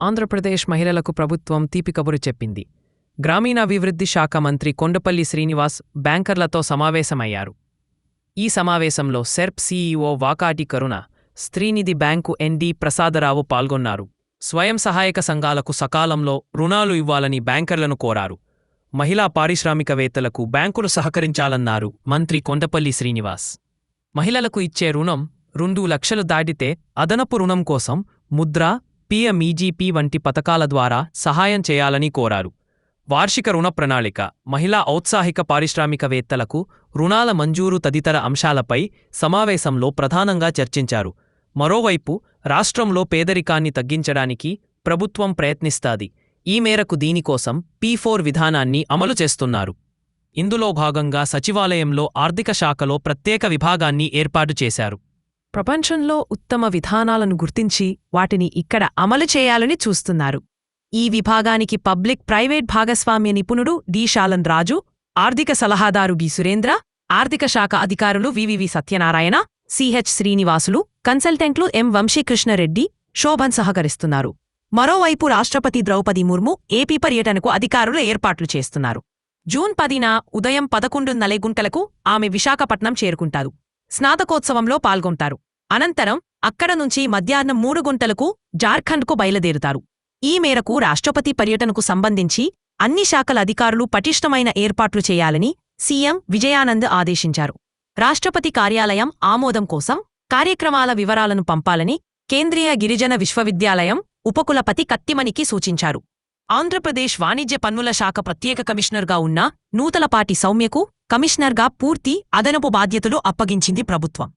ఆంధ్రప్రదేశ్ మహిళలకు ప్రభుత్వం తీపి కబురు చెప్పింది. గ్రామీణాభివృద్ధి శాఖ మంత్రి కొండపల్లి శ్రీనివాస్ బ్యాంకర్లతో సమావేశమయ్యారు. ఈ సమావేశంలో సెర్ప్ సీఈఓ వాకాటి కరుణ, స్త్రీనిధి బ్యాంకు ఎన్డీ ప్రసాదరావు పాల్గొన్నారు. స్వయం సహాయక సంఘాలకు సకాలంలో రుణాలు ఇవ్వాలని బ్యాంకర్లను కోరారు. మహిళా పారిశ్రామికవేత్తలకు బ్యాంకులు సహకరించాలన్నారు మంత్రి కొండపల్లి శ్రీనివాస్. మహిళలకు ఇచ్చే రుణం 2 లక్షలు దాటితే అదనపు రుణం కోసం ముద్రా, పీఎంఈజీపీ వంటి పథకాల ద్వారా సహాయం చేయాలని కోరారు. వార్షిక రుణ ప్రణాళిక, మహిళా ఔత్సాహిక పారిశ్రామికవేత్తలకు రుణాల మంజూరు తదితర అంశాలపై సమావేశంలో ప్రధానంగా చర్చించారు. మరోవైపు రాష్ట్రంలో పేదరికాన్ని తగ్గించడానికి ప్రభుత్వం ప్రయత్నిస్తాది. ఈ మేరకు దీనికోసం P4 విధానాన్ని అమలు చేస్తున్నారు. ఇందులో భాగంగా సచివాలయంలో ఆర్థిక శాఖలో ప్రత్యేక విభాగాన్ని ఏర్పాటు చేశారు. ప్రపంచంలో ఉత్తమ విధానాలను గుర్తించి వాటిని ఇక్కడ అమలు చేయాలని చూస్తున్నారు. ఈ విభాగానికి పబ్లిక్ ప్రైవేట్ భాగస్వామ్య నిపుణుడు డి శాలన్ రాజు, ఆర్థిక సలహాదారు బి సురేంద్ర, ఆర్థిక శాఖ అధికారులు వివివి సత్యనారాయణ, సిహెచ్ శ్రీనివాసులు, కన్సల్టెంట్లు ఎం వంశీకృష్ణరెడ్డి, శోభన్ సహకరిస్తున్నారు. మరోవైపు రాష్ట్రపతి ద్రౌపది ముర్ము ఏపీ పర్యటనకు అధికారులు ఏర్పాట్లు చేస్తున్నారు. జూన్ 10న ఉదయం 11:30 గంటలకు ఆమె విశాఖపట్నం చేరుకుంటారు. స్నాతకోత్సవంలో పాల్గొంటారు. అనంతరం అక్కడ నుంచి మధ్యాహ్నం 3 గంటలకు జార్ఖండ్కు బయలుదేరుతారు. ఈ మేరకు రాష్ట్రపతి పర్యటనకు సంబంధించి అన్ని శాఖల అధికారులు పటిష్టమైన ఏర్పాట్లు చేయాలని సీఎం విజయానంద్ ఆదేశించారు. రాష్ట్రపతి కార్యాలయం ఆమోదం కోసం కార్యక్రమాల వివరాలను పంపాలని కేంద్రీయ గిరిజన విశ్వవిద్యాలయం ఉపకులపతి కత్తిమణికి సూచించారు. ఆంధ్రప్రదేశ్ వాణిజ్య పన్నుల శాఖ ప్రత్యేక కమిషనర్గా ఉన్న నూతలపాటి సౌమ్యకు కమిషనర్గా పూర్తి అదనపు బాధ్యతలు అప్పగించింది ప్రభుత్వం.